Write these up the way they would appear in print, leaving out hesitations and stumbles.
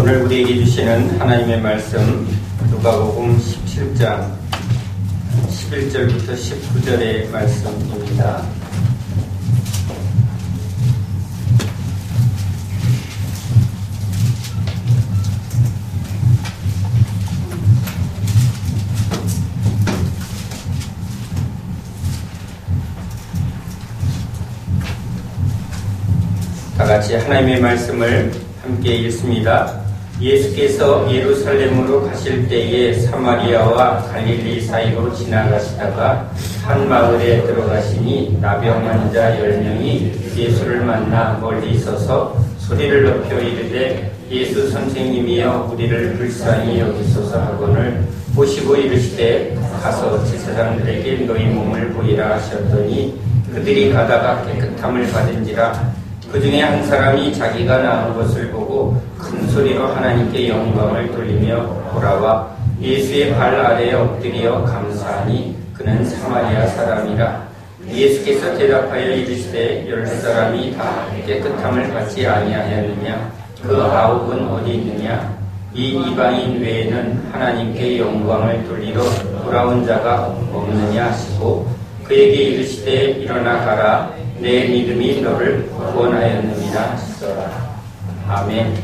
오늘 우리에게 주시는 하나님의 말씀 누가복음 17장 11절부터 19절의 말씀입니다. 다 같이 하나님의 말씀을 함께 읽습니다. 예수께서 예루살렘으로 가실 때에 사마리아와 갈릴리 사이로 지나가시다가 한 마을에 들어가시니 나병 환자 10명이 예수를 만나 멀리 서서 소리를 높여 이르되 예수 선생님이여 우리를 불쌍히 여기소서 하거늘 보시고 이르시되 가서 제사장들에게 너희 몸을 보이라 하셨더니 그들이 가다가 깨끗함을 받은지라. 그 중에 한 사람이 자기가 나은 것을 보고 큰 소리로 하나님께 영광을 돌리며 돌아와 예수의 발 아래에 엎드려 감사하니 그는 사마리아 사람이라. 예수께서 대답하여 이르시되 10사람이 다 깨끗함을 받지 아니하였느냐? 그 9은 어디 있느냐? 이 이방인 외에는 하나님께 영광을 돌리러 돌아온 자가 없느냐 하시고 그에게 이르시되 일어나 가라. 내 믿음이 너를 구원하였느니라 하시더라. 아멘.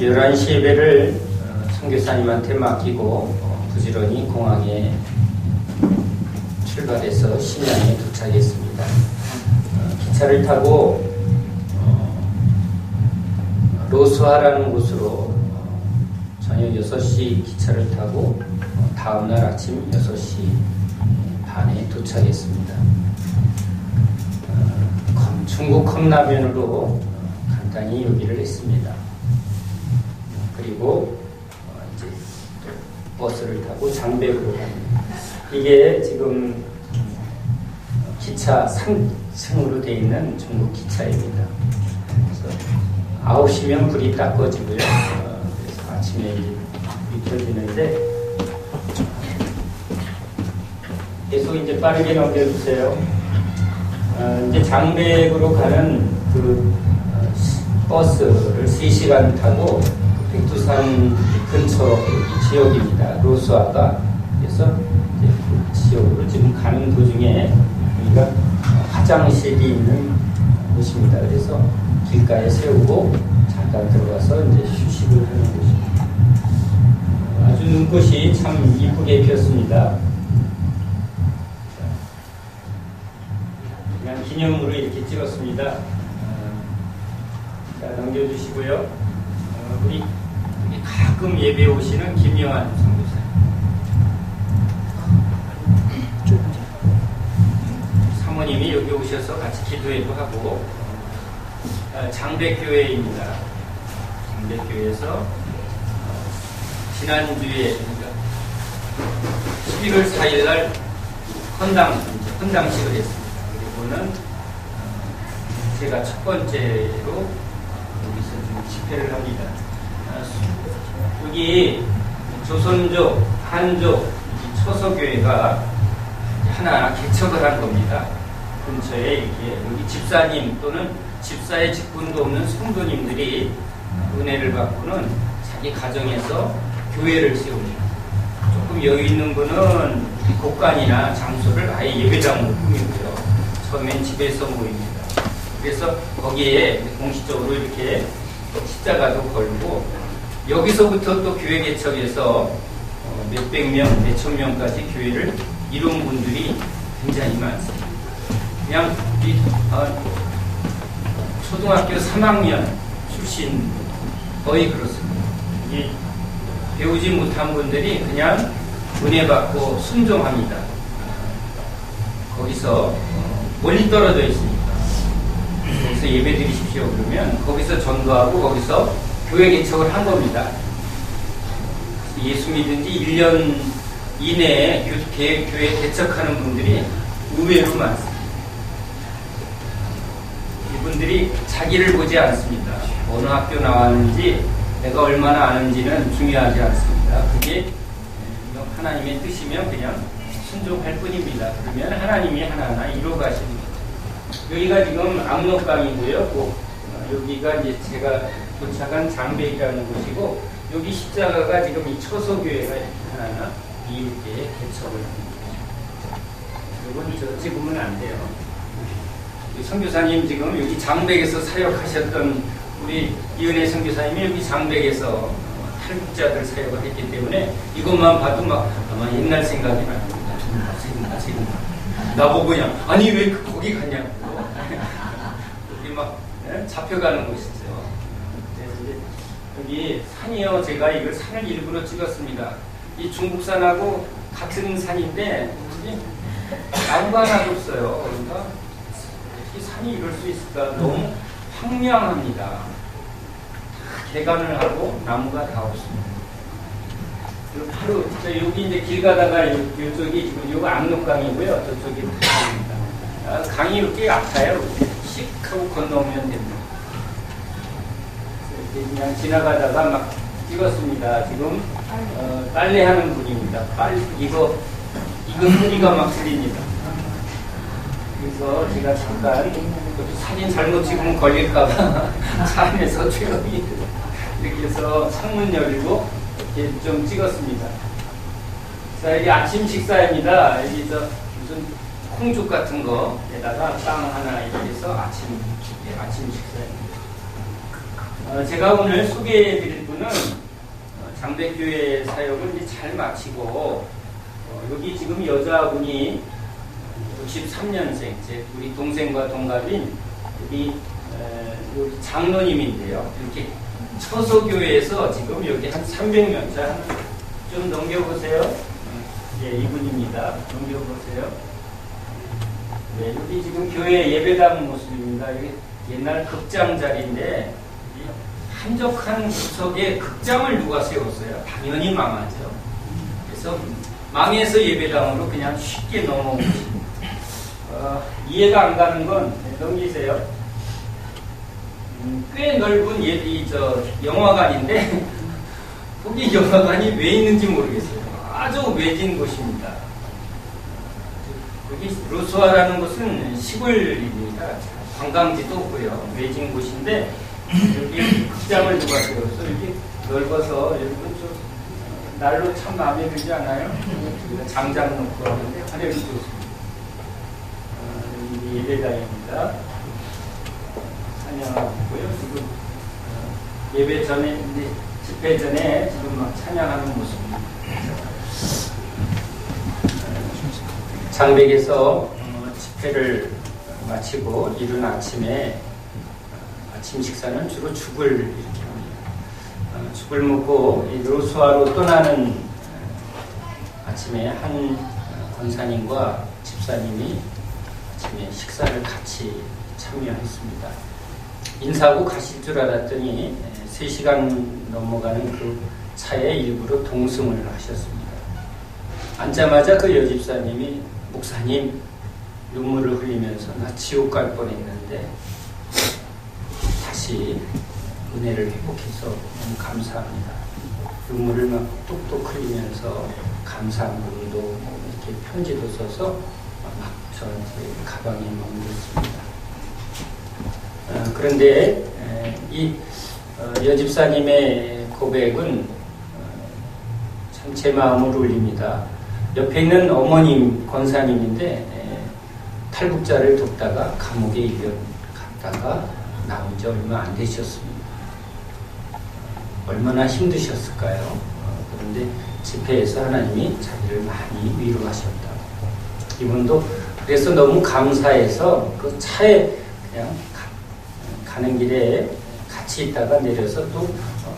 11시 예배를 선교사님한테 맡기고 부지런히 공항에 출발해서 신양에 도착했습니다. 기차를 타고 로스와라는 곳으로 저녁 6시 기차를 타고 다음날 아침 6시 반에 도착했습니다. 중국 컵라면으로 간단히 요리를 했습니다. 그리고 이제 버스를 타고 장백으로 갑니다. 이게 지금 기차 3층으로 되어 있는 중국 기차입니다. 그래서 9시면 불이 딱 꺼지고요. 그래서 아침에 이제 비춰지는데 계속 이제 빠르게 넘겨주세요. 이제 장백으로 가는 그 버스를 3시간 타고 백두산 근처 지역입니다. 로스와가. 그래서 이제 그 지역으로 지금 가는 도중에 여기가 화장실이 있는 곳입니다. 그래서 길가에 세우고 잠깐 들어가서 이제 휴식을 하는 곳입니다. 아주 눈꽃이 참 이쁘게 피었습니다. 그냥 기념으로 이렇게 찍었습니다. 자, 넘겨주시고요. 우리 가끔 예배 오시는 김영환 선교사님. 사모님이 여기 오셔서 같이 기도회도 하고, 장백교회입니다. 장백교회에서 지난주에 11월 4일날 헌당식을 했습니다. 그리고는 제가 첫 번째로 여기서 좀 집회를 합니다. 여기 조선족, 한족 처서교회가 하나 개척을 한 겁니다. 근처에 이렇게 여기 집사님 또는 집사의 직분도 없는 성도님들이 은혜를 받고는 자기 가정에서 교회를 세웁니다. 조금 여유 있는 분은 곳간이나 장소를 아예 예배당으로 꾸미고요. 처음엔 집에서 모입니다. 그래서 거기에 공식적으로 이렇게 십자가도 걸고 여기서부터 또 교회 개척해서 몇백 명, 몇천 명까지 교회를 이룬 분들이 굉장히 많습니다. 그냥 초등학교 3학년 출신 거의 그렇습니다. 배우지 못한 분들이 그냥 은혜 받고 순종합니다. 거기서 멀리 떨어져 있으니까 거기서 예배 드리십시오 그러면 거기서 전도하고 거기서 교회 개척을 한 겁니다. 예수 믿은 지 1년 이내에 교회 개척하는 분들이 의외로 많습니다. 이분들이 자기를 보지 않습니다. 어느 학교 나왔는지 내가 얼마나 아는지는 중요하지 않습니다. 그게 하나님의 뜻이면 그냥 순종할 뿐입니다. 그러면 하나님이 하나하나 이루어 가십니다. 여기가 지금 압록강이고요. 여기가 이제 제가 도착한 장백이라는 곳이고, 여기 십자가가 지금 이 처소교회가 하나 이웃에 개척을 합니다. 이건 저 찍으면 안 돼요. 선교사님 지금 여기 장백에서 사역하셨던 우리 이은혜 선교사님이 여기 장백에서 탈북자들 사역을 했기 때문에 이것만 봐도 막 아마 옛날 생각이 납니다. 지금 나보고 그냥 아니 왜 거기 가냐고 여기 막 잡혀가는 곳이죠. 여기 산이요. 제가 이걸 산을 일부러 찍었습니다. 이 중국산하고 같은 산인데 나무가 하나도 없어요. 그러니까 어떻게 산이 이럴 수 있을까? 너무 황량합니다. 개간을 하고 나무가 다 없습니다. 바로 여기 이제 길 가다가 이쪽이 지금 요거 압록강이고요. 저쪽이 강입니다. 강이 이렇게 얕아요. 씩 하고 건너오면 됩니다. 그냥 지나가다가 막 찍었습니다. 지금 빨래하는 분입니다. 이거 소리가 막 들립니다. 그래서 제가 잠깐 사진 잘못 찍으면 걸릴까봐 차 안에서 조용히 이렇게 해서 창문 열고 이렇게 좀 찍었습니다. 자, 여기 아침 식사입니다. 여기 무슨 콩죽 같은 거에다가 빵 하나 이렇게 해서 아침 식사입니다. 제가 오늘 소개해드릴 분은 장백교회 사역을 이제 잘 마치고 여기 지금 여자분이 63년생, 우리 동생과 동갑인 여기 장로님인데요. 이렇게 처소교회에서 지금 여기 한 300년, 자, 좀 넘겨보세요. 예, 이분입니다. 넘겨보세요. 네, 여기 지금 교회 예배당 모습입니다. 여기 옛날 극장 자리인데 한적한 구석에 극장을 누가 세웠어요? 당연히 망하죠. 그래서 망해서 예배당으로 그냥 쉽게 넘어온 것입니다. 이해가 안 가는 건 넘기세요. 꽤 넓은 영화관인데 거기 영화관이 왜 있는지 모르겠어요. 아주 외진 곳입니다. 여기 루스와라는 곳은 시골입니다. 관광지도 없고요. 외진 곳인데 여기 극장을 누가 세워서 여기 넓어서 여러분 좀 날로 참 마음에 들지 않아요? 장작 놓고 하는데 화력이 좋습니다. 예배당입니다. 찬양하고요. 지금 예배 전에 집회 전에 지금 막 찬양하는 모습입니다. 장백에서 집회를 마치고 이른 아침에 아침 식사는 주로 죽을 이렇게 합니다. 죽을 먹고 로스와로 떠나는 아침에 한 권사님과 집사님이 아침에 식사를 같이 참여했습니다. 인사하고 가실 줄 알았더니 3시간 넘어가는 그 차에 일부러 동승을 하셨습니다. 앉자마자 그 여집사님이 목사님 눈물을 흘리면서 나 지옥 갈 뻔했는데 다시 은혜를 회복해서 너무 감사합니다. 눈물을 막 뚝뚝 흘리면서 감사한 부분도 이렇게 편지도 써서 막 저한테 가방에 넣어줬습니다. 그런데 이 여집사님의 고백은 참 제 마음을 울립니다. 옆에 있는 어머님 권사님인데 탈북자를 돕다가 감옥에 갔다가 나온 지 얼마 안 되셨습니다. 얼마나 힘드셨을까요? 그런데 집회에서 하나님이 자기를 많이 위로하셨다. 이분도 그래서 너무 감사해서 그 차에 그냥 가는 길에 같이 있다가 내려서 또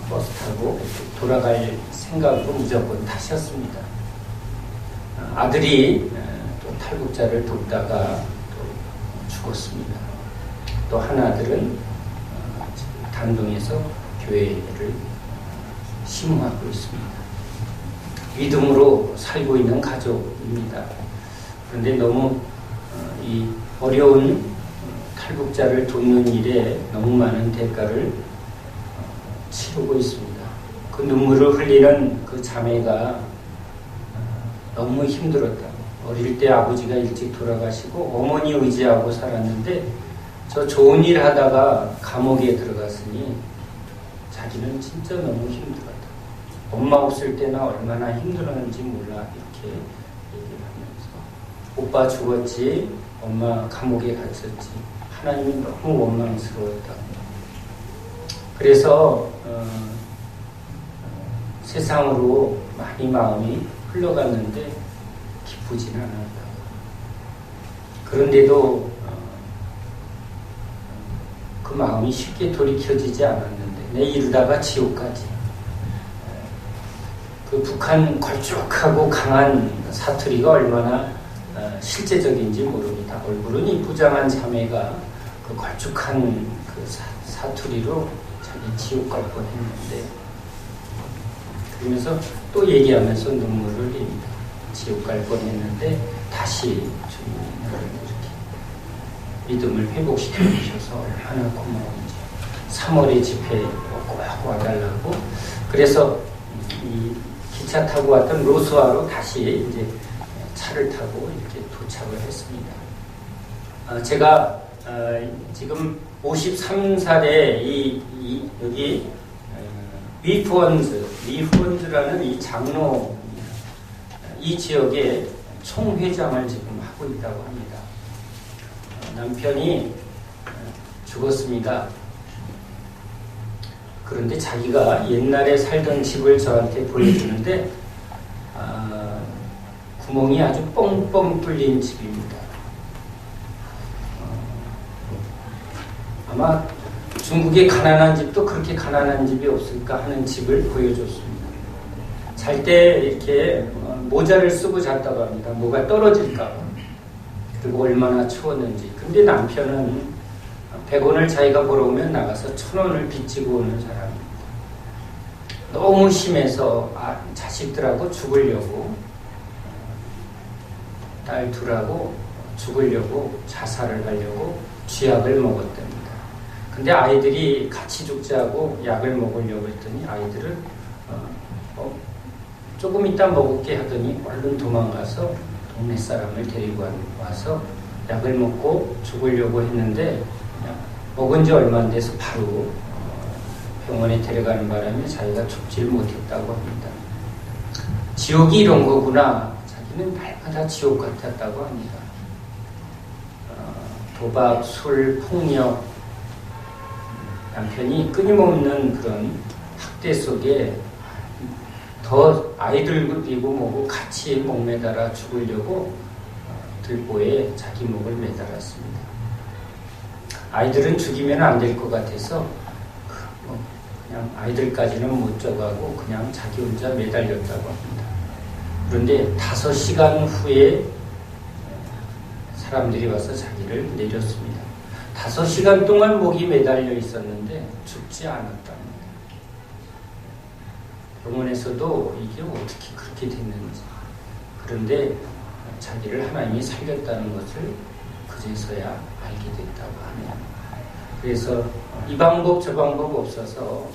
버스 타고 돌아갈 생각으로 무조건 타셨습니다. 아들이 또 탈북자를 돕다가 또 죽었습니다. 또 한 아들은 단동에서 교회를 심호하고 있습니다. 믿음으로 살고 있는 가족입니다. 그런데 너무 이 어려운 탈북자를 돕는 일에 너무 많은 대가를 치르고 있습니다. 그 눈물을 흘리는 그 자매가 너무 힘들었다. 어릴 때 아버지가 일찍 돌아가시고 어머니 의지하고 살았는데 저 좋은 일 하다가 감옥에 들어갔으니 자기는 진짜 너무 힘들었다. 엄마 없을 때나 얼마나 힘들었는지 몰라 이렇게 얘기를 하면서 오빠 죽었지, 엄마 감옥에 갇혔지, 하나님이 너무 원망스러웠다. 그래서 세상으로 많이 마음이 흘러갔는데 기쁘진 않았다. 그런데도 그 마음이 쉽게 돌이켜지지 않았는데 내 이르다가 지옥까지. 그 북한 걸쭉하고 강한 사투리가 얼마나 실제적인지 모릅니다. 얼굴은 이쁘장한 자매가 그 걸쭉한 그 사투리로 자기 지옥 갈 뻔했는데, 그러면서 또 얘기하면서 눈물을 흘립니다. 지옥 갈 뻔했는데 다시 주님을 이렇게 믿음을 회복시켜 주셔서 얼마나 고마운지. 3월의 집회에 꼭 와달라고. 그래서 이 기차 타고 왔던 로스와로 다시 이제 차를 타고 이렇게 도착을 했습니다. 제가 지금 53살에 여기 위펀즈라는 이 장로, 이 지역의 총회장을 지금 하고 있다고 합니다. 남편이 죽었습니다. 그런데 자기가 옛날에 살던 집을 저한테 보여주는데 구멍이 아주 뻥뻥 뚫린 집입니다. 아마 중국의 가난한 집도 그렇게 가난한 집이 없을까 하는 집을 보여줬습니다. 잘 때 이렇게 모자를 쓰고 잤다고 합니다. 뭐가 떨어질까 봐. 그리고 얼마나 추웠는지. 근데 남편은 100원을 자기가 벌어오면 나가서 1000원을 빚지고 오는 사람입니다. 너무 심해서 자식들하고 죽으려고, 딸 둘하고 죽으려고 자살을 하려고 쥐약을 먹었답니다. 근데 아이들이 같이 죽자고 약을 먹으려고 했더니 아이들은 조금 이따 먹을게 하더니 얼른 도망가서 동네 사람을 데리고 와서 약을 먹고 죽으려고 했는데 먹은 지 얼마 안 돼서 바로 병원에 데려가는 바람에 자기가 죽질 못했다고 합니다. 지옥이 이런 거구나. 자기는 날마다 지옥 같았다고 합니다. 도박, 술, 폭력, 남편이 끊임없는 그런 학대 속에 더 아이들 그리고 뭐고 같이 목매달아 죽으려고 들보에 자기 목을 매달았습니다. 아이들은 죽이면 안 될 것 같아서 그냥 아이들까지는 못 져가고 그냥 자기 혼자 매달렸다고 합니다. 그런데 5시간 후에 사람들이 와서 자기를 내렸습니다. 5시간 동안 목이 매달려 있었는데 죽지 않았답니다. 병원에서도 이게 어떻게 그렇게 됐는지. 그런데 자기를 하나님이 살렸다는 것을 그제서야 알게 됐다고 하네요. 그래서 이 방법 저 방법 없어서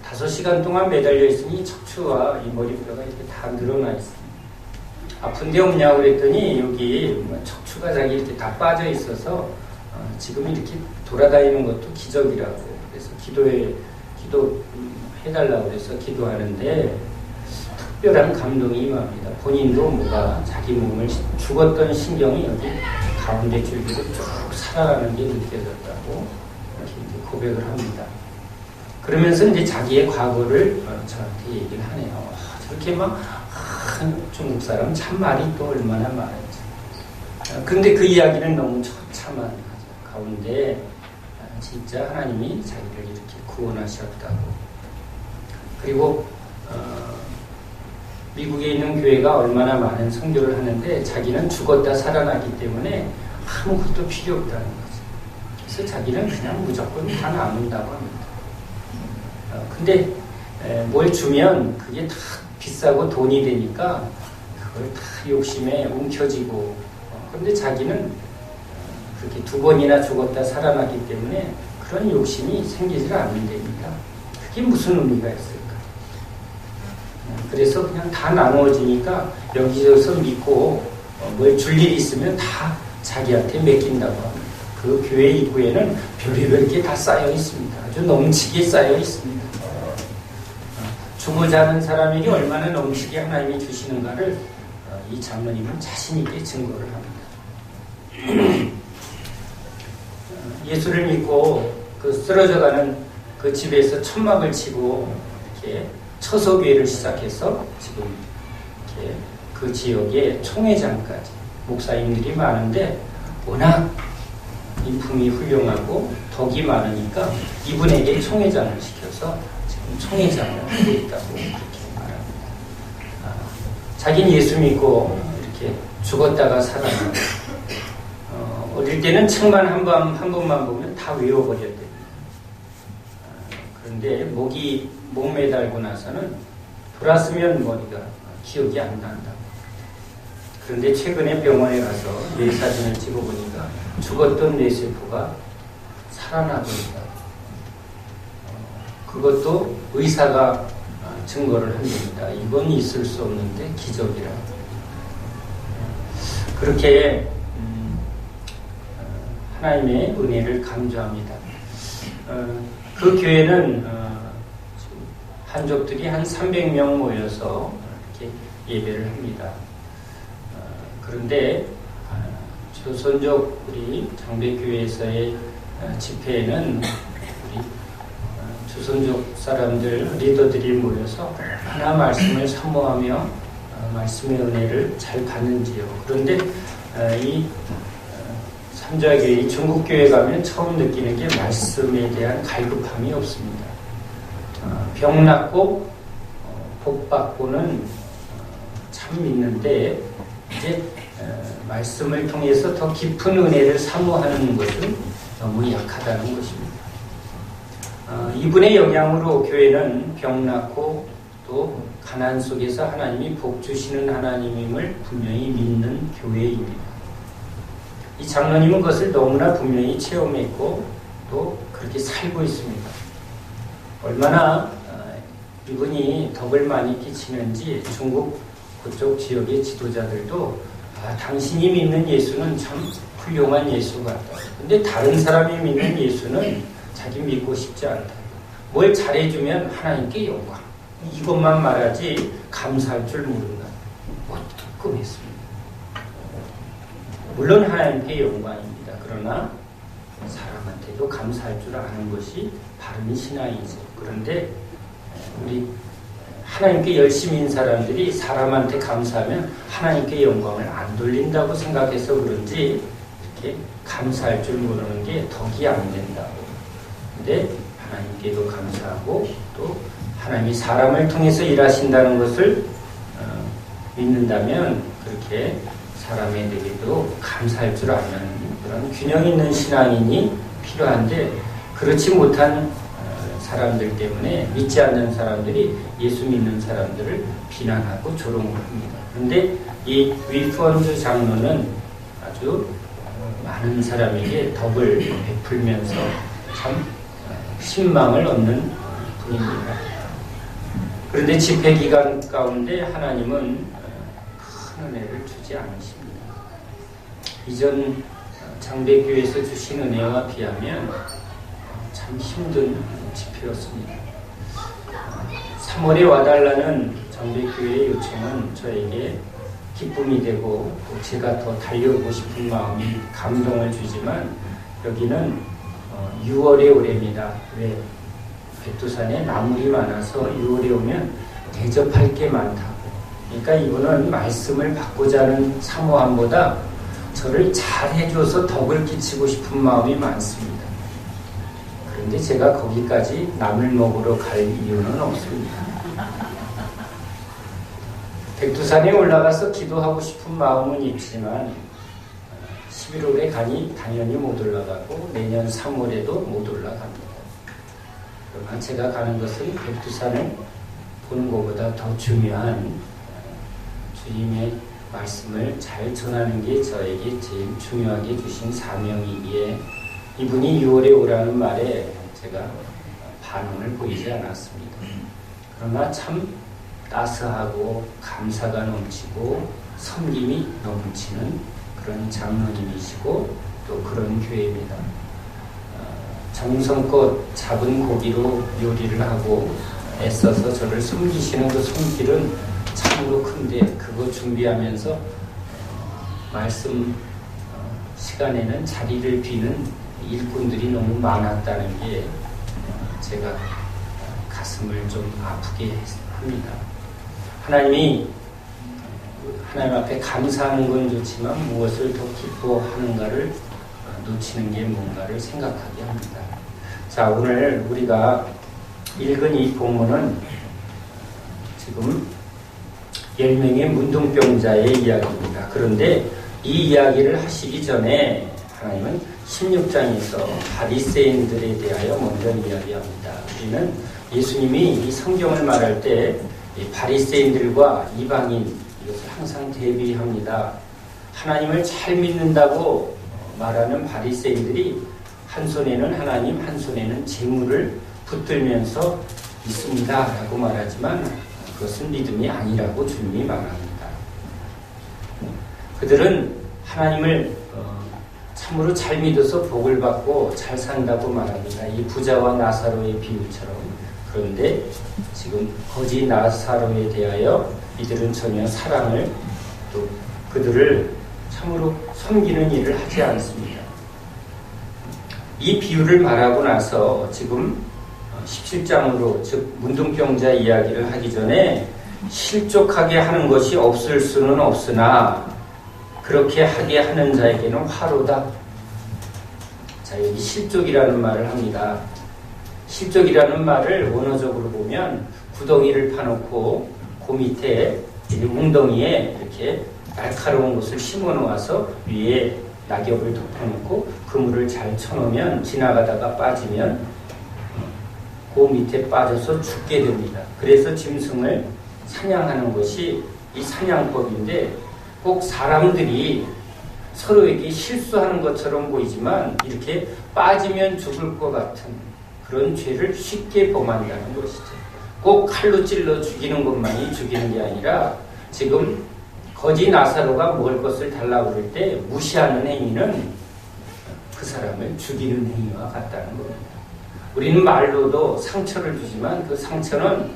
5시간 동안 매달려 있으니 척추와 이 머리뼈가 이렇게 다 늘어나 있습니다. 아픈 데 없냐고 그랬더니 여기 척추가 자기 이렇게 다 빠져 있어서 지금 이렇게 돌아다니는 것도 기적이라고. 그래서 기도 해달라고 해서 기도하는데 특별한 감동이 임합니다. 본인도 뭐가 자기 몸을 죽었던 신경이 여기 가운데 줄기로 쭉 살아가는 게 느껴졌다고 이렇게 고백을 합니다. 그러면서 이제 자기의 과거를 저한테 얘기를 하네요. 저렇게 막 중국 사람 참 말이 또 얼마나 많았지. 그런데 그 이야기는 너무 처참한 가운데 진짜 하나님이 자기를 이렇게 구원하셨다고. 그리고 미국에 있는 교회가 얼마나 많은 선교를 하는데 자기는 죽었다 살아나기 때문에 아무것도 필요 없다는 거죠. 그래서 자기는 그냥 무조건 다 나눈다고 합니다. 근데 뭘 주면 그게 다 비싸고 돈이 되니까 그걸 다 욕심에 움켜쥐고, 그런데 자기는 그렇게 2번이나 죽었다 살아나기 때문에 그런 욕심이 생기질 않는답니다. 그게 무슨 의미가 있을까? 그래서 그냥 다 나누어지니까 여기저기서 믿고 뭘 줄 일이 있으면 다 자기한테 맡긴다고 합니다. 그 교회 입구에는 별의별 게 다 쌓여 있습니다. 아주 넘치게 쌓여 있습니다. 주고자 하는 사람에게 얼마나 넘치게 하나님이 주시는가를 이 장로님은 자신 있게 증거를 합니다. 예수를 믿고 그 쓰러져가는 그 집에서 천막을 치고 이렇게 처소교회를 시작해서 지금 이렇게 그 지역에 총회장까지 목사님들이 많은데 워낙 인품이 훌륭하고 덕이 많으니까 이분에게 총회장을 시켜서 지금 총회장을 하고 있다고 그렇게 말합니다. 자기는 예수 믿고 이렇게 죽었다가 살아나고 어릴 때는 책만 한 번만 보면 다 외워버렸대요. 그런데 목 매달고 나서는 돌았으면 머리가 기억이 안 난다고. 그런데 최근에 병원에 가서 뇌 사진을 찍어보니까 죽었던 뇌세포가 살아나고 있다고. 그것도 의사가 증거를 합니다. 이건 있을 수 없는데 기적이라. 그렇게 하나님의 은혜를 강조합니다. 그 교회는 한족들이 한 300명 모여서 이렇게 예배를 합니다. 그런데 조선족 우리 장배교회에서의 집회에는 우리 조선족 사람들 리더들이 모여서 하나 말씀을 사모하며 말씀의 은혜를 잘 받는지요. 그런데 이 삼자교회, 중국교회 가면 처음 느끼는 게 말씀에 대한 갈급함이 없습니다. 병 낫고 복 받고는 참 믿는데 이제 말씀을 통해서 더 깊은 은혜를 사모하는 것은 너무 약하다는 것입니다. 이분의 영향으로 교회는 병 낫고 또 가난 속에서 하나님이 복 주시는 하나님임을 분명히 믿는 교회입니다. 이 장로님은 그것을 너무나 분명히 체험했고 또 그렇게 살고 있습니다. 얼마나 이분이 덕을 많이 끼치는지 중국 그쪽 지역의 지도자들도 당신이 믿는 예수는 참 훌륭한 예수 같다. 근데 다른 사람이 믿는 예수는 자기 믿고 싶지 않다. 뭘 잘해주면 하나님께 영광. 이것만 말하지 감사할 줄 모른다. 뜨끔했습니다. 물론 하나님께 영광입니다. 그러나 사람한테도 감사할 줄 아는 것이 바른 신앙이죠. 그런데 우리 하나님께 열심인 사람들이 사람한테 감사하면 하나님께 영광을 안 돌린다고 생각해서 그런지 이렇게 감사할 줄 모르는 게 덕이 안 된다고. 근데 하나님께도 감사하고 또 하나님이 사람을 통해서 일하신다는 것을 믿는다면 그렇게 사람에게도 감사할 줄 아는 그런 균형 있는 신앙인이 필요한데 그렇지 못한 사람들 때문에 믿지 않는 사람들이 예수 믿는 사람들을 비난하고 조롱을 합니다. 그런데 이 위펀드 장로는 아주 많은 사람에게 덕을 베풀면서 참 신망을 얻는 분입니다. 그런데 집회 기간 가운데 하나님은 큰 은혜를 주지 않으십니다. 이전 장배교회에서 주신 은혜와 비하면 참 힘든 집회였습니다. 3월에 와달라는 장배교회의 요청은 저에게 기쁨이 되고 또 제가 더 달려오고 싶은 마음이 감동을 주지만 여기는 6월에 오랍니다. 왜? 백두산에 나물이 많아서 6월에 오면 대접할 게 많다고. 그러니까 이분은 말씀을 받고자 하는 사모함보다 저를 잘해줘서 덕을 끼치고 싶은 마음이 많습니다. 그런데 제가 거기까지 나물 먹으러 갈 이유는 없습니다. 백두산에 올라가서 기도하고 싶은 마음은 있지만 11월에 가니 당연히 못 올라가고 내년 3월에도 못 올라갑니다. 그러나 제가 가는 것은 백두산을 보는 것보다 더 중요한 주님의 말씀을 잘 전하는 게 저에게 제일 중요하게 주신 사명이기에 이분이 6월에 오라는 말에 제가 반응을 보이지 않았습니다. 그러나 참 따스하고 감사가 넘치고 섬김이 넘치는 그런 장로님이시고 또 그런 교회입니다. 정성껏 잡은 고기로 요리를 하고 애써서 저를 섬기시는 그 손길은 참으로 큰데, 그거 준비하면서 말씀 시간에는 자리를 비는 일꾼들이 너무 많았다는 게 제가 가슴을 좀 아프게 합니다. 하나님 앞에 감사하는 건 좋지만 무엇을 더 기뻐하는가를 놓치는 게 뭔가를 생각하게 합니다. 자, 오늘 우리가 읽은 이 본문은 지금 10명의 문둥병자의 이야기입니다. 그런데 이 이야기를 하시기 전에 하나님은 16장에서 바리새인들에 대하여 먼저 이야기합니다. 우리는 예수님이 이 성경을 말할 때 바리새인들과 이방인, 이것을 항상 대비합니다. 하나님을 잘 믿는다고 말하는 바리새인들이 한 손에는 하나님, 한 손에는 재물을 붙들면서 있습니다 라고 말하지만 그것은 믿음이 아니라고 주님이 말합니다. 그들은 하나님을 참으로 잘 믿어서 복을 받고 잘 산다고 말합니다. 이 부자와 나사로의 비유처럼. 그런데 지금 거지 나사로에 대하여 이들은 전혀 사랑을, 또 그들을 참으로 섬기는 일을 하지 않습니다. 이 비유를 말하고 나서 지금 17장으로, 즉 문둥병자 이야기를 하기 전에 실족하게 하는 것이 없을 수는 없으나 그렇게 하게 하는 자에게는 화로다. 자, 여기 실족이라는 말을 합니다. 실족이라는 말을 원어적으로 보면 구덩이를 파놓고 그 밑에 웅덩이에 이렇게 날카로운 것을 심어 놓아서 위에 낙엽을 덮어놓고 그물을 잘 쳐놓으면 지나가다가 빠지면 그 밑에 빠져서 죽게 됩니다. 그래서 짐승을 사냥하는 것이 이 사냥법인데, 꼭 사람들이 서로에게 실수하는 것처럼 보이지만 이렇게 빠지면 죽을 것 같은 그런 죄를 쉽게 범한다는 것이죠. 꼭 칼로 찔러 죽이는 것만이 죽이는 게 아니라, 지금 거지 나사로가 먹을 것을 달라고 그럴 때 무시하는 행위는 그 사람을 죽이는 행위와 같다는 겁니다. 우리는 말로도 상처를 주지만 그 상처는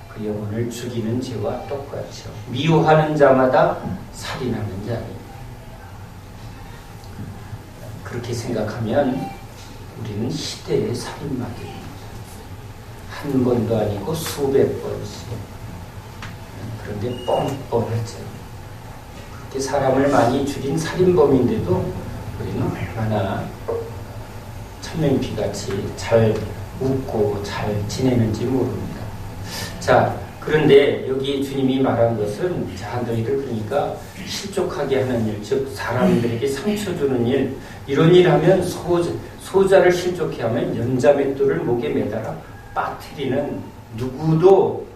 그 영혼을 죽이는 죄와 똑같죠. 미워하는 자마다 살인하는 자니. 그렇게 생각하면 우리는 시대의 살인마들입니다. 한 번도 아니고 수백 번씩. 그런데 뻔뻔하죠. 그렇게 사람을 많이 죽인 살인범인데도 우리는 얼마나 천명비같이 잘 웃고 잘 지내는지 모릅니다. 자, 그런데 여기 주님이 말한 것은, 자, 너희들 그러니까 실족하게 하는 일, 즉 사람들에게 상처 주는 일, 이런 일 하면 소자를 실족해 하면 연자맷돌을 목에 매달아 빠뜨리는, 누구도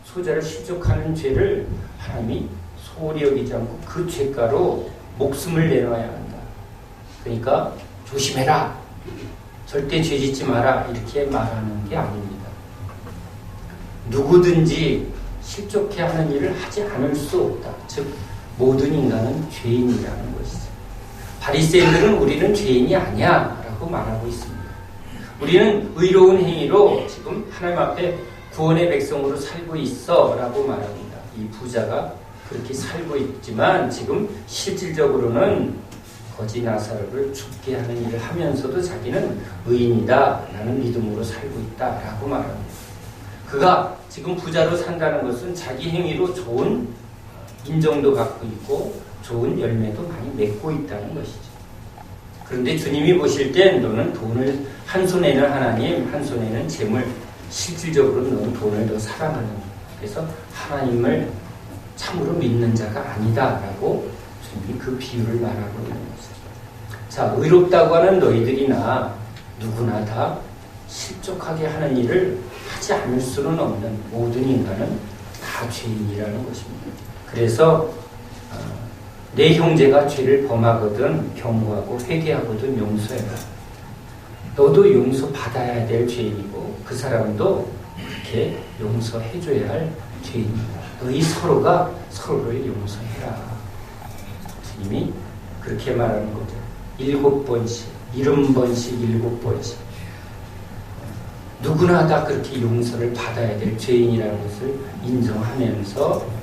소자를 실족하는 죄를 하나님이 소홀히 여기지 않고 그 죄가로 목숨을 내놔야 한다. 그러니까 조심해라, 절대 죄 짓지 마라, 이렇게 말하는 게 아닙니다. 누구든지 실족해 하는 일을 하지 않을 수 없다. 즉 모든 인간은 죄인이라는 것이죠. 바리새인들은 우리는 죄인이 아니야 라고 말하고 있습니다. 우리는 의로운 행위로 지금 하나님 앞에 구원의 백성으로 살고 있어 라고 말합니다. 이 부자가 그렇게 살고 있지만 지금 실질적으로는 거지 나사로를 죽게 하는 일을 하면서도 자기는 의인이다 라는 믿음으로 살고 있다 라고 말합니다. 그가 지금 부자로 산다는 것은 자기 행위로 좋은 인정도 받고 있고 좋은 열매도 많이 맺고 있다는 것이죠. 그런데 주님이 보실 땐 너는 돈을, 한 손에는 하나님, 한 손에는 재물, 실질적으로 너는 돈을 더 사랑하는, 그래서 하나님을 참으로 믿는 자가 아니다라고 주님이 그 비유를 말하고 있는 것이죠. 자, 의롭다고 하는 너희들이나 누구나 다 실족하게 하는 일을 하지 않을 수는 없는, 모든 인간은 다 죄인이라는 것입니다. 그래서 내 형제가 죄를 범하거든 경고하고 회개하거든 용서해라. 너도 용서받아야 될 죄인이고 그 사람도 그렇게 용서해줘야 할 죄인이다. 너희 서로가 서로를 용서해라. 주님이 그렇게 말하는 거죠. 7번씩, 70번씩, 7번씩. 누구나 다 그렇게 용서를 받아야 될 죄인이라는 것을 인정하면서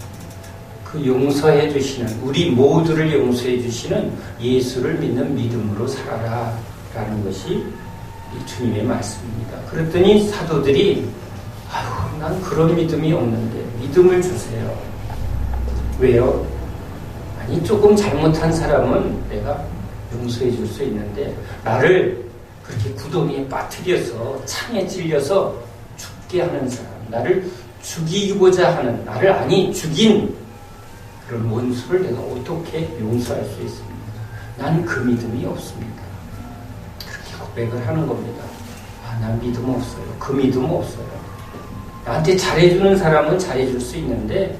그 용서해 주시는, 우리 모두를 용서해 주시는 예수를 믿는 믿음으로 살아라 라는 것이 주님의 말씀입니다. 그랬더니 사도들이 아유, 난 그런 믿음이 없는데 믿음을 주세요. 왜요? 아니, 조금 잘못한 사람은 내가 용서해 줄 수 있는데 나를 그렇게 구덩이에 빠뜨려서 창에 찔려서 죽게 하는 사람, 나를 죽이고자 하는, 나를 아니 죽인 그런 원수를 내가 어떻게 용서할 수 있습니까? 난 그 믿음이 없습니다. 그렇게 고백을 하는 겁니다. 아, 난 믿음 없어요. 그 믿음 없어요. 나한테 잘해주는 사람은 잘해줄 수 있는데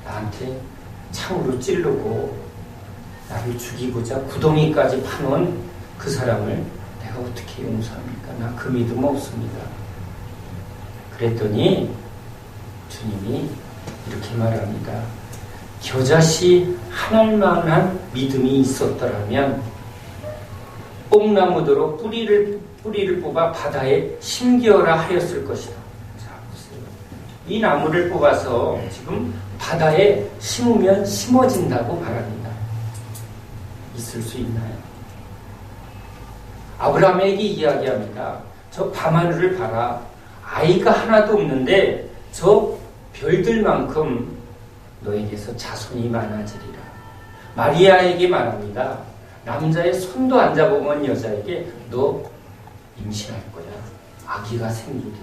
나한테 창으로 찌르고 나를 죽이고자 구덩이까지 파놓은 그 사람을 내가 어떻게 용서합니까? 나 그 믿음 없습니다. 그랬더니 주님이 이렇게 말합니다. 겨자씨 하늘만한 믿음이 있었더라면 뽕나무더러 뿌리를 뽑아 바다에 심기어라 하였을 것이다. 자, 보세요. 이 나무를 뽑아서 지금 바다에 심으면 심어진다고 말합니다. 있을 수 있나요? 아브라함에게 이야기합니다. 저 밤하늘을 봐라. 아이가 하나도 없는데 저 별들만큼 너에게서 자손이 많아지리라. 마리아에게 말합니다. 남자의 손도 안 잡아본 여자에게 너 임신할 거야. 아기가 생기리.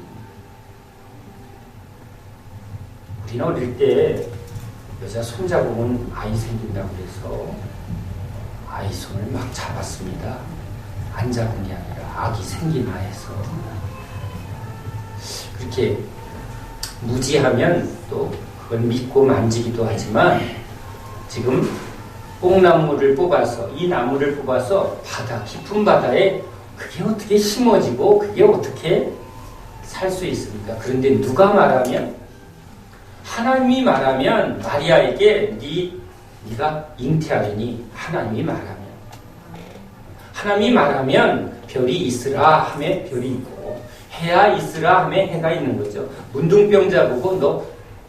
우리는 어릴 때 여자 손 잡으면 아이 생긴다고 해서 아이 손을 막 잡았습니다. 안 잡은 게 아니라 아기 생기나 해서. 그렇게 무지하면 또 그건 믿고 만지기도 하지만 지금 뽕나무를 뽑아서, 이 나무를 뽑아서 바다, 깊은 바다에 그게 어떻게 심어지고 그게 어떻게 살 수 있습니까? 그런데 누가 말하면, 하나님이 말하면 마리아에게 네가 잉태하리니, 하나님이 말하면, 하나님이 말하면 별이 있으라 하며 별이 있고 해야 있으라 하며 해가 있는 거죠. 문둥병자 보고 너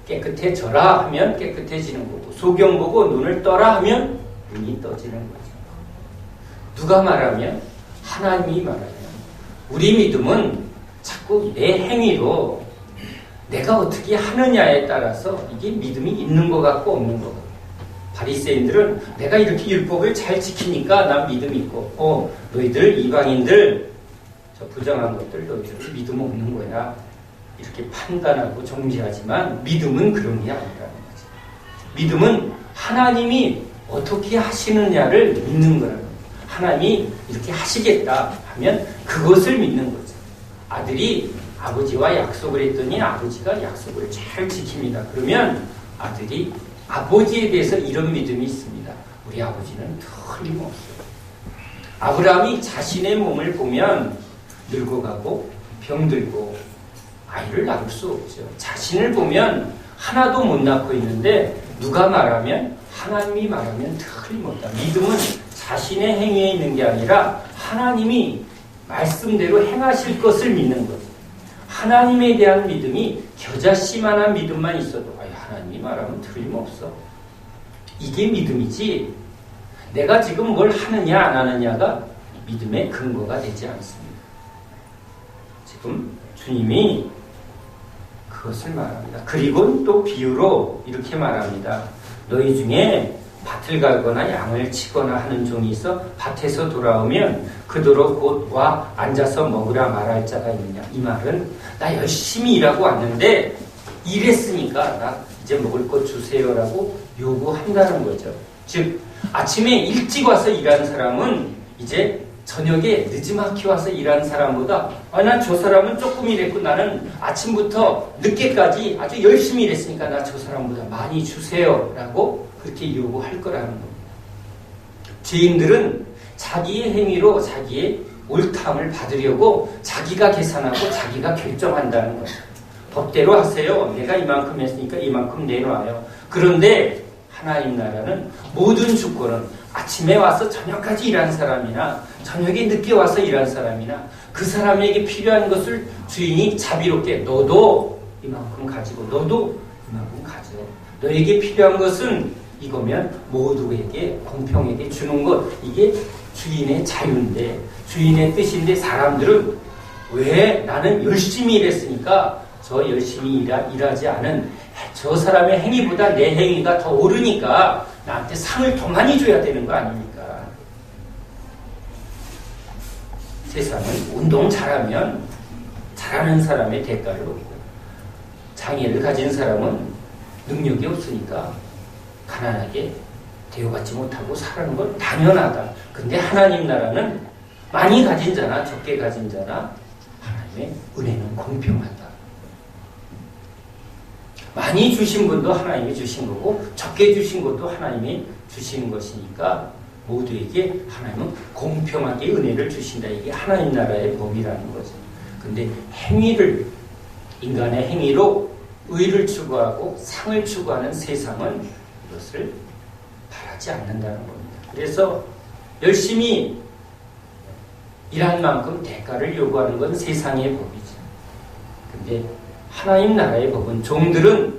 깨끗해져라 하면 깨끗해지는 거고, 소경 보고 눈을 떠라 하면 눈이 떠지는 거죠. 누가 말하면? 하나님이 말하면. 우리 믿음은 자꾸 내 행위로 내가 어떻게 하느냐에 따라서 이게 믿음이 있는 것 같고 없는 것 같고. 바리새인들은 내가 이렇게 율법을 잘 지키니까 난 믿음이 있고, 너희들 이방인들 저 부정한 것들 너희들 믿음 없는 거야. 이렇게 판단하고 정죄하지만 믿음은 그런 게 아니라는 거죠. 믿음은 하나님이 어떻게 하시느냐를 믿는 거라는 거예요. 하나님이 이렇게 하시겠다 하면 그것을 믿는 거죠. 아들이 아버지와 약속을 했더니 아버지가 약속을 잘 지킵니다. 그러면 아들이 아버지에 대해서 이런 믿음이 있습니다. 우리 아버지는 틀림없어요. 아브라함이 자신의 몸을 보면 늙어가고 병들고 아이를 낳을 수 없죠. 자신을 보면 하나도 못 낳고 있는데 누가 말하면? 하나님이 말하면 틀림없다. 믿음은 자신의 행위에 있는 게 아니라 하나님이 말씀대로 행하실 것을 믿는 거죠. 하나님에 대한 믿음이 겨자씨만한 믿음만 있어도 하나님이 말하면 틀림없어. 이게 믿음이지 내가 지금 뭘 하느냐 안 하느냐가 믿음의 근거가 되지 않습니다. 지금 주님이 그것을 말합니다. 그리고 또 비유로 이렇게 말합니다. 너희 중에 밭을 갈거나 양을 치거나 하는 종이 있어 밭에서 돌아오면 그도로 곧 와 앉아서 먹으라 말할 자가 있느냐. 이 말은 나 열심히 일하고 왔는데 일했으니까 나 이제 먹을 것 주세요라고 요구한다는 거죠. 즉 아침에 일찍 와서 일하는 사람은 이제 저녁에 늦지막히 와서 일하는 사람보다 나 저 사람은 조금 일했고 나는 아침부터 늦게까지 아주 열심히 일했으니까 나 저 사람보다 많이 주세요 라고 그렇게 요구할 거라는 겁니다. 죄인들은 자기의 행위로 자기의 옳다함을 받으려고 자기가 계산하고 자기가 결정한다는 거예요. 법대로 하세요. 내가 이만큼 했으니까 이만큼 내놔요. 그런데 하나님 나라는 모든 주권은 아침에 와서 저녁까지 일한 사람이나 저녁에 늦게 와서 일한 사람이나 그 사람에게 필요한 것을 주인이 자비롭게 너도 이만큼 가지고 너도 이만큼 가져. 너에게 필요한 것은 이거면 모두에게 공평하게 주는 것. 이게 주인의 자유인데 주인의 뜻인데 사람들은 왜 나는 열심히 일했으니까 저 열심히 일하지 않은 저 사람의 행위보다 내 행위가 더 옳으니까 나한테 상을 더 많이 줘야 되는 거 아닙니까? 세상은 운동 잘하면 잘하는 사람의 대가를 얻고 장애를 가진 사람은 능력이 없으니까 가난하게 대우받지 못하고 사는 건 당연하다. 근데 하나님 나라는 많이 가진 자나 적게 가진 자나 하나님의 은혜는 공평하다. 많이 주신 분도 하나님이 주신 거고 적게 주신 것도 하나님이 주신 것이니까 모두에게 하나님은 공평하게 은혜를 주신다. 이게 하나님 나라의 법이라는 거죠. 근데 행위를 인간의 행위로 의를 추구하고 상을 추구하는 세상은 이것을 바라지 않는다는 겁니다. 그래서 열심히 일한 만큼 대가를 요구하는 건 세상의 법이죠. 근데 하나님 나라의 법은 종들은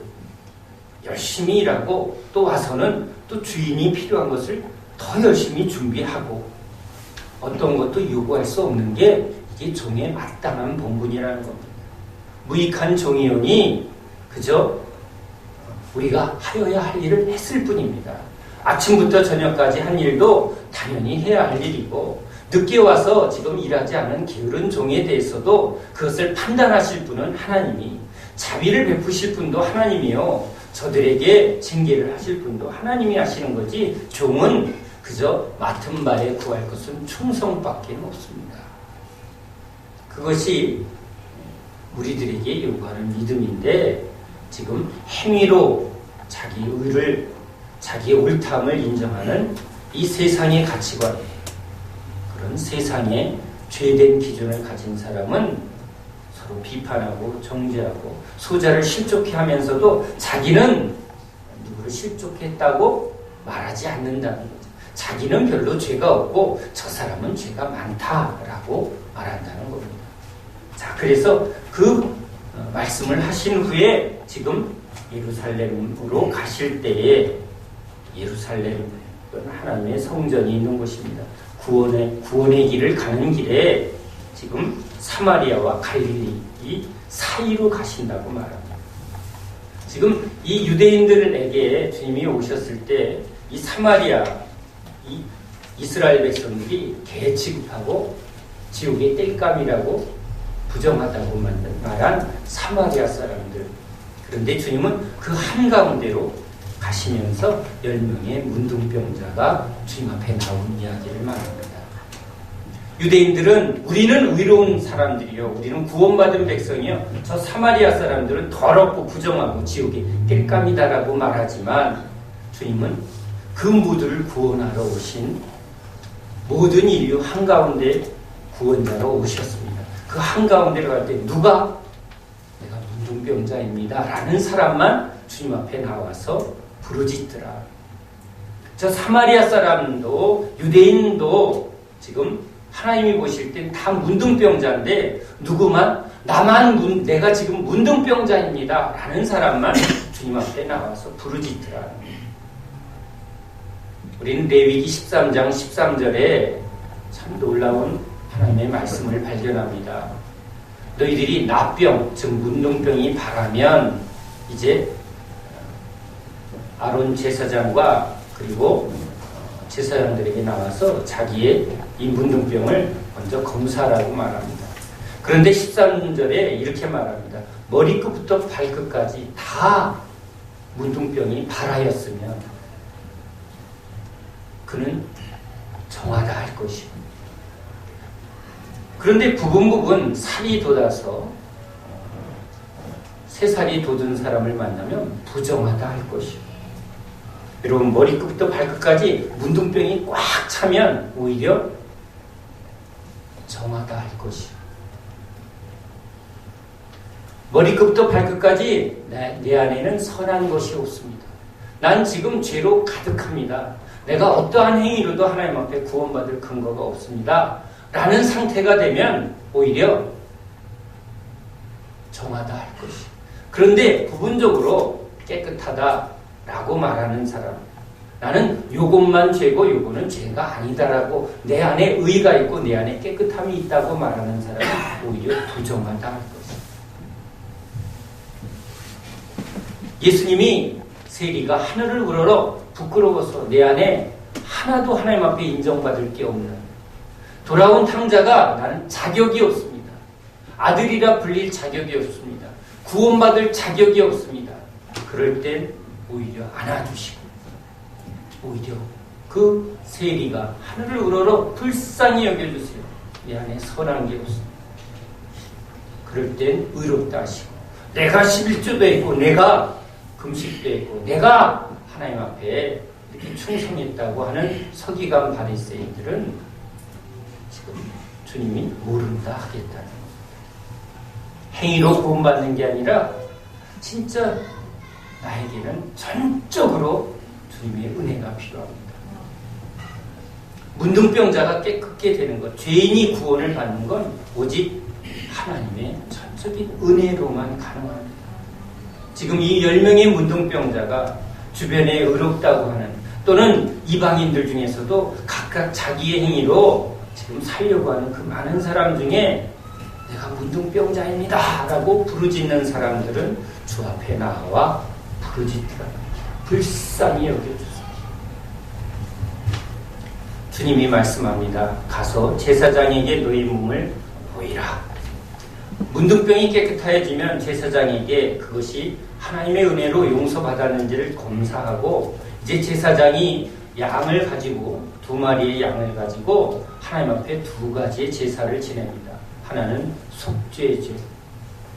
열심히 일하고 또 와서는 또 주인이 필요한 것을 더 열심히 준비하고 어떤 것도 요구할 수 없는 게 이게 종의 마땅한 본분이라는 겁니다. 무익한 종이오니 그저 우리가 하여야 할 일을 했을 뿐입니다. 아침부터 저녁까지 한 일도 당연히 해야 할 일이고 늦게 와서 지금 일하지 않은 게으른 종에 대해서도 그것을 판단하실 분은 하나님이 자비를 베푸실 분도 하나님이요 저들에게 징계를 하실 분도 하나님이 하시는 거지 종은 그저 맡은 바에 구할 것은 충성밖에 없습니다. 그것이 우리들에게 요구하는 믿음인데 지금 행위로 자기 의를 자기의 옳담을 인정하는 이 세상의 가치관 그런 세상의 죄된 기준을 가진 사람은 서로 비판하고 정죄하고 소자를 실족해 하면서도 자기는 누구를 실족했다고 말하지 않는다는 거죠. 자기는 별로 죄가 없고 저 사람은 죄가 많다라고 말한다는 겁니다. 자, 그래서 그 말씀을 하신 후에 지금 예루살렘으로 가실 때에 예루살렘은 하나님의 성전이 있는 곳입니다. 구원의 길을 가는 길에 지금 사마리아와 갈릴리 사이로 가신다고 말합니다. 지금 이 유대인들에게 주님이 오셨을 때 이 사마리아, 이 이스라엘 백성들이 개 취급하고 지옥의 땔감이라고 부정하다고 말한 사마리아 사람들. 그런데 주님은 그 한가운데로 가시면서 10명의 문둥병자가 주님 앞에 나온 이야기를 말합니다. 유대인들은 우리는 의로운 사람들이요. 우리는 구원받은 백성이요. 저 사마리아 사람들은 더럽고 부정하고 지옥의 땔감이다라고 말하지만 주님은 그 모두를 구원하러 오신 모든 인류 한가운데 구원자로 오셨습니다. 그 한가운데로 갈 때 누가 내가 문둥병자입니다 라는 사람만 주님 앞에 나와서 부르짖더라. 저 사마리아 사람도 유대인도 지금 하나님이 보실 땐 다 문둥병자인데 누구만 나만 내가 지금 문둥병자입니다 라는 사람만 주님 앞에 나와서 부르짖더라. 우리는 레위기 13장 13절에 참 놀라운 하나님의 말씀을 발견합니다. 너희들이 나병, 즉 문둥병이 발하면 이제 아론 제사장과 그리고 제사장들에게 나와서 자기의 이 문둥병을 먼저 검사하라고 말합니다. 그런데 13절에 이렇게 말합니다. 머리끝부터 발끝까지 다 문둥병이 발하였으면 그는 정하다 할 것이고 그런데 부분 살이 돋아서 새살이 돋은 사람을 만나면 부정하다 할 것이고 여러분 머리끝부터 발끝까지 문둥병이 꽉 차면 오히려 정하다 할 것이고 머리끝부터 발끝까지 내 안에는 선한 것이 없습니다. 난 지금 죄로 가득합니다. 내가 어떠한 행위로도 하나님 앞에 구원받을 근거가 없습니다. 라는 상태가 되면 오히려 정하다 할 것이. 그런데 부분적으로 깨끗하다라고 말하는 사람, 나는 요것만 죄고 요거는 죄가 아니다라고 내 안에 의가 있고 내 안에 깨끗함이 있다고 말하는 사람은 오히려 부정하다 할 것이. 예수님이 세리가 하늘을 우러러 부끄러워서 내 안에 하나도 하나님 앞에 인정받을 게 없는 돌아온 탕자가 나는 자격이 없습니다. 아들이라 불릴 자격이 없습니다. 구원받을 자격이 없습니다. 그럴 땐 오히려 안아주시고 오히려 그 세리가 하늘을 우러러 불쌍히 여겨주세요. 내 안에 선한 게 없습니다. 그럴 땐 의롭다 하시고 내가 11조도 했고 내가 금식도 했고 내가 하나님 앞에 이렇게 충성했다고 하는 서기관 바리새인들은 지금 주님이 모른다 하겠다는 겁니다. 행위로 구원받는 게 아니라 진짜 나에게는 전적으로 주님의 은혜가 필요합니다. 문둥병자가 깨끗게 되는 것, 죄인이 구원을 받는 건 오직 하나님의 전적인 은혜로만 가능합니다. 지금 이 10명의 문둥병자가 주변에 의롭다고 하는 또는 이방인들 중에서도 각각 자기의 행위로 지금 살려고 하는 그 많은 사람 중에 내가 문둥병자입니다 라고 부르짖는 사람들은 주 앞에 나와 부르짖더라. 불쌍히 여겨주세요. 주님이 말씀합니다. 가서 제사장에게 너희 몸을 보이라. 문둥병이 깨끗해지면 제사장에게 그것이 하나님의 은혜로 용서받았는지를 검사하고 이제 제사장이 양을 가지고 2마리의 양을 가지고 하나님 앞에 2가지의 제사를 지냅니다. 하나는 속죄죄,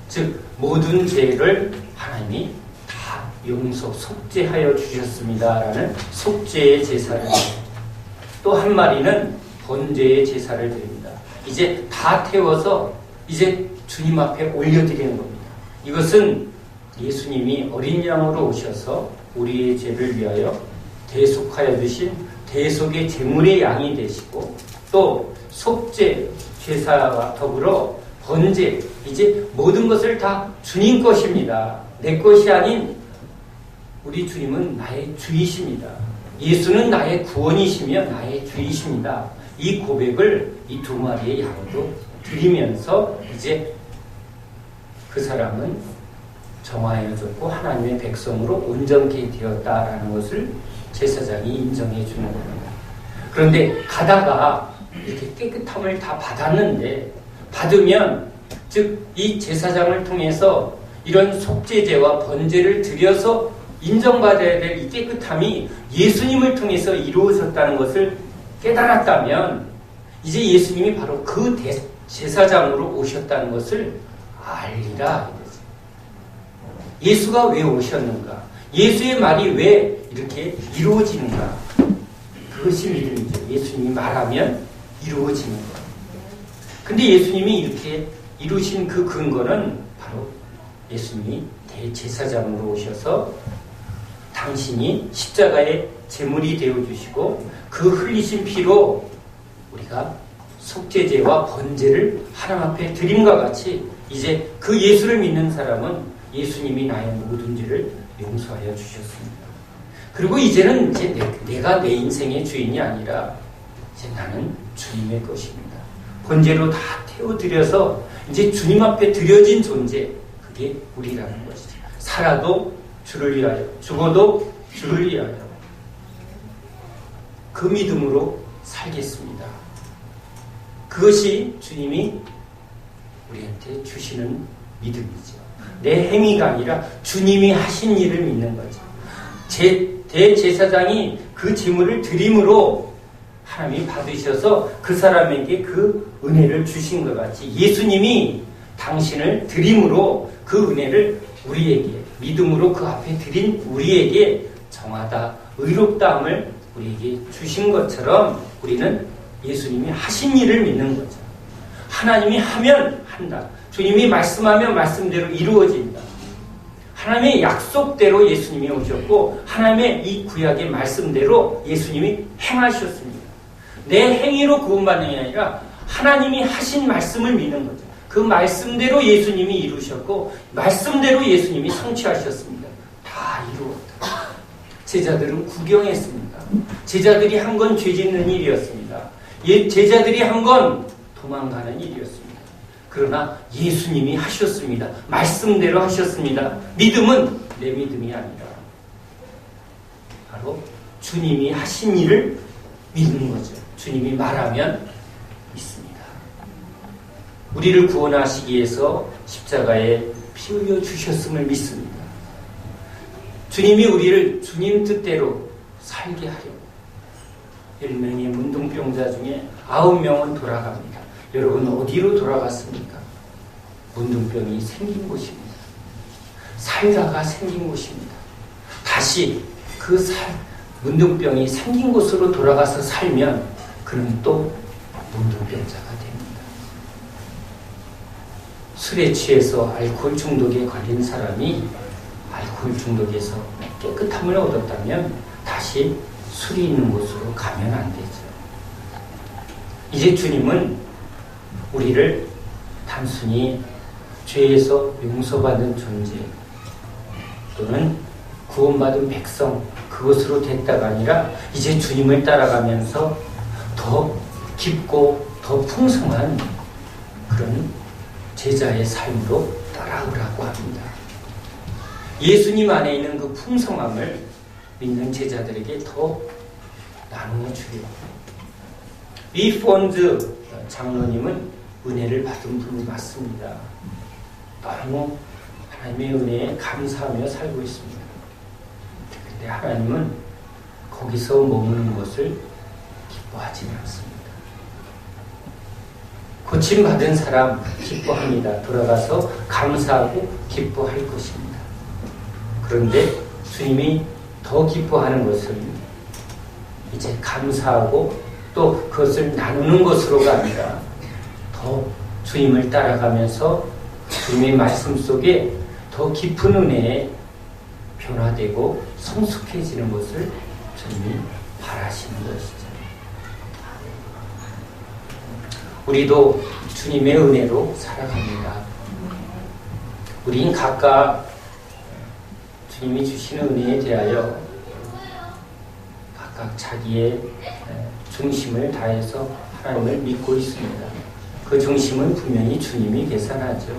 즉 모든 죄를 하나님이 다 용서, 속죄하여 주셨습니다라는 속죄의 제사를 또 한 마리는 번제의 제사를 드립니다. 이제 다 태워서 이제 주님 앞에 올려드리는 겁니다. 이것은 예수님이 어린 양으로 오셔서 우리의 죄를 위하여 대속하여 주신 대속의 제물의 양이 되시고 또 속죄 제사와 더불어 번제, 이제 모든 것을 다 주님 것입니다. 내 것이 아닌 우리 주님은 나의 주이십니다. 예수는 나의 구원이시며 나의 주이십니다. 이 고백을 이 2마리의 양으로 드리면서 이제 그 사람은 정화해졌고 하나님의 백성으로 온전케 되었다라는 것을 제사장이 인정해 주는 겁니다. 그런데 가다가 이렇게 깨끗함을 다 받았는데 받으면 즉 이 제사장을 통해서 이런 속죄제와 번제를 드려서 인정받아야 될 이 깨끗함이 예수님을 통해서 이루어졌다는 것을 깨달았다면 이제 예수님이 바로 그 제사장으로 오셨다는 것을 알리라. 예수가 왜 오셨는가? 예수의 말이 왜 이렇게 이루어지는가? 그것이 믿음이죠. 예수님이 말하면 이루어지는 것. 근데 예수님이 이렇게 이루신 그 근거는 바로 예수님이 대제사장으로 오셔서 당신이 십자가의 제물이 되어주시고 그 흘리신 피로 우리가 속죄제와 번제를 하나님 앞에 드림과 같이 이제 그 예수를 믿는 사람은 예수님이 나의 모든 죄를 용서하여 주셨습니다. 그리고 이제는 이제 내가 내 인생의 주인이 아니라 이제 나는 주님의 것입니다. 번제로 다 태워드려서 이제 주님 앞에 드려진 존재, 그게 우리라는 것이죠. 살아도 주를 위하여, 죽어도 주를 위하여 그 믿음으로 살겠습니다. 그것이 주님이 우리한테 주시는 믿음이죠. 내 행위가 아니라 주님이 하신 일을 믿는 거죠. 대제사장이 그 제물을 드림으로 하나님이 받으셔서 그 사람에게 그 은혜를 주신 것 같이 예수님이 당신을 드림으로 그 은혜를 우리에게 믿음으로 그 앞에 드린 우리에게 정하다, 의롭다함을 우리에게 주신 것처럼 우리는 예수님이 하신 일을 믿는 거죠. 하나님이 하면 한다. 주님이 말씀하면 말씀대로 이루어진다. 하나님의 약속대로 예수님이 오셨고 하나님의 이 구약의 말씀대로 예수님이 행하셨습니다. 내 행위로 구원받는 게 아니라 하나님이 하신 말씀을 믿는 거죠. 그 말씀대로 예수님이 이루셨고 말씀대로 예수님이 성취하셨습니다. 다 이루었다. 제자들은 구경했습니다. 제자들이 한 건 죄 짓는 일이었습니다. 제자들이 한 건 도망가는 일이었습니다. 그러나 예수님이 하셨습니다. 말씀대로 하셨습니다. 믿음은 내 믿음이 아니라 바로 주님이 하신 일을 믿는 거죠. 주님이 말하면 믿습니다. 우리를 구원하시기 위해서 십자가에 피 흘려 주셨음을 믿습니다. 주님이 우리를 주님 뜻대로 살게 하려고 10명의 문둥병자 중에 9명은 돌아갑니다. 여러분 어디로 돌아갔습니까? 문둥병이 생긴 곳입니다. 살다가 생긴 곳입니다. 다시 그 문둥병이 생긴 곳으로 돌아가서 살면 그는 또 문둥병자가 됩니다. 술에 취해서 알코올 중독에 걸린 사람이 알코올 중독에서 깨끗함을 얻었다면 다시 술이 있는 곳으로 가면 안 되죠. 이제 주님은 우리를 단순히 죄에서 용서받은 존재 또는 구원받은 백성 그것으로 됐다가 아니라 이제 주님을 따라가면서 더 깊고 더 풍성한 그런 제자의 삶으로 따라오라고 합니다. 예수님 안에 있는 그 풍성함을 믿는 제자들에게 더 나누어 주려고. 리폰즈 장로님은 은혜를 받은 분이 맞습니다. 너무 하나님의 은혜에 감사하며 살고 있습니다. 그런데 하나님은 거기서 머무는 것을 기뻐하지는 않습니다. 고침받은 사람 기뻐합니다. 돌아가서 감사하고 기뻐할 것입니다. 그런데 주님이 더 기뻐하는 것은 이제 감사하고 또 그것을 나누는 것으로가 아니라 더 주님을 따라가면서 주님의 말씀 속에 더 깊은 은혜에 변화되고 성숙해지는 것을 주님이 바라시는 것이죠. 우리도 주님의 은혜로 살아갑니다. 우린 각각 주님이 주시는 은혜에 대하여 각각 자기의 중심을 다해서 하나님을 믿고 있습니다. 그 중심은 분명히 주님이 계산하죠.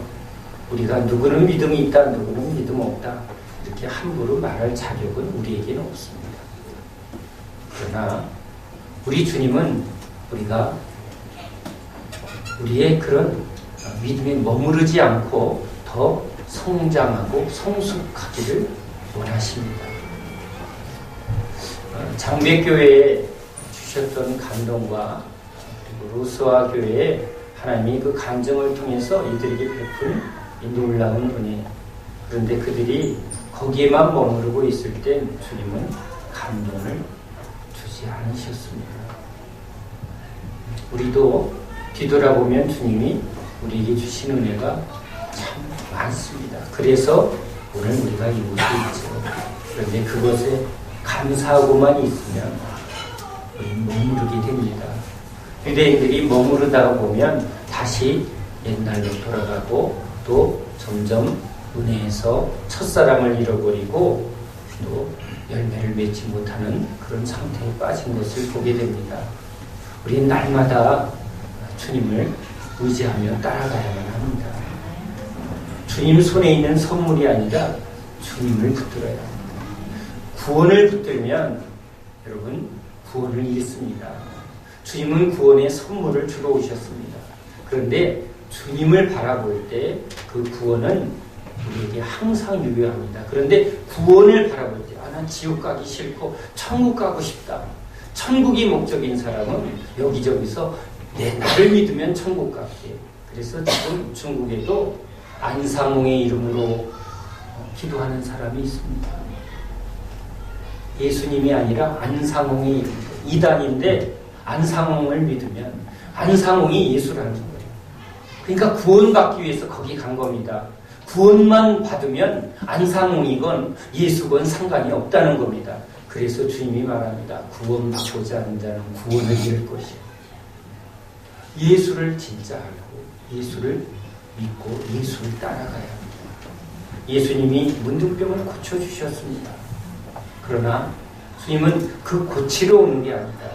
우리가 누구는 믿음이 있다, 누구는 믿음 없다 이렇게 함부로 말할 자격은 우리에게는 없습니다. 그러나 우리 주님은 우리가 우리의 그런 믿음에 머무르지 않고 더 성장하고 성숙하기를 원하십니다. 장배교회에 주셨던 감동과 그리고 로스와 교회에 하나님이 그 간증을 통해서 이들에게 베푼 이 놀라운 은혜. 그런데 그들이 거기에만 머무르고 있을 때 주님은 감동을 주지 않으셨습니다. 우리도 뒤돌아보면 주님이 우리에게 주신 은혜가 참 많습니다. 그래서 오늘 우리가 이곳에 있죠. 그런데 그것에 감사하고만 있으면 우리는 머무르게 됩니다. 유대인들이 머무르다 보면 다시 옛날로 돌아가고 또 점점 은혜에서 첫사랑을 잃어버리고 또 열매를 맺지 못하는 그런 상태에 빠진 것을 보게 됩니다. 우리는 날마다 주님을 의지하며 따라가야만 합니다. 주님 손에 있는 선물이 아니라 주님을 붙들어야 합니다. 구원을 붙들면 여러분 구원을 잃습니다. 주님은 구원의 선물을 주러 오셨습니다. 그런데 주님을 바라볼 때 그 구원은 우리에게 항상 유효합니다. 그런데 구원을 바라볼 때 난 지옥 가기 싫고 천국 가고 싶다. 천국이 목적인 사람은 여기저기서 나를 믿으면 천국 갈게. 그래서 지금 중국에도 안상홍의 이름으로 기도하는 사람이 있습니다. 예수님이 아니라 안상홍의 이름. 이단인데 안상홍을 믿으면 안상홍이 예수라는 거예요. 그러니까 구원받기 위해서 거기 간 겁니다. 구원만 받으면 안상홍이건 예수건 상관이 없다는 겁니다. 그래서 주님이 말합니다. 구원받고자 하는 자는 구원을 잃을 것이요. 예수를 진짜 알고 예수를 믿고 예수를 따라가야 합니다. 예수님이 문둥병을 고쳐주셨습니다. 그러나 주님은 그 고치러 오는 게 아니다.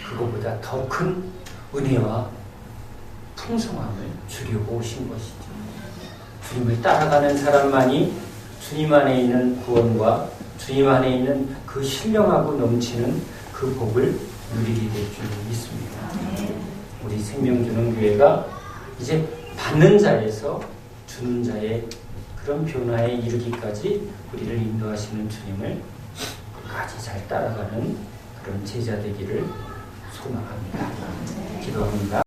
그것보다 더 큰 은혜와 풍성함을 주려고 오신 것이죠. 주님을 따라가는 사람만이 주님 안에 있는 구원과 주님 안에 있는 그 신령하고 넘치는 그 복을 누리게 될 줄 믿습니다. 우리 생명주는 교회가 이제 받는 자에서 주는 자의 그런 변화에 이르기까지 우리를 인도하시는 주님을 끝까지 잘 따라가는 그런 제자 되기를 소망합니다. 기도합니다.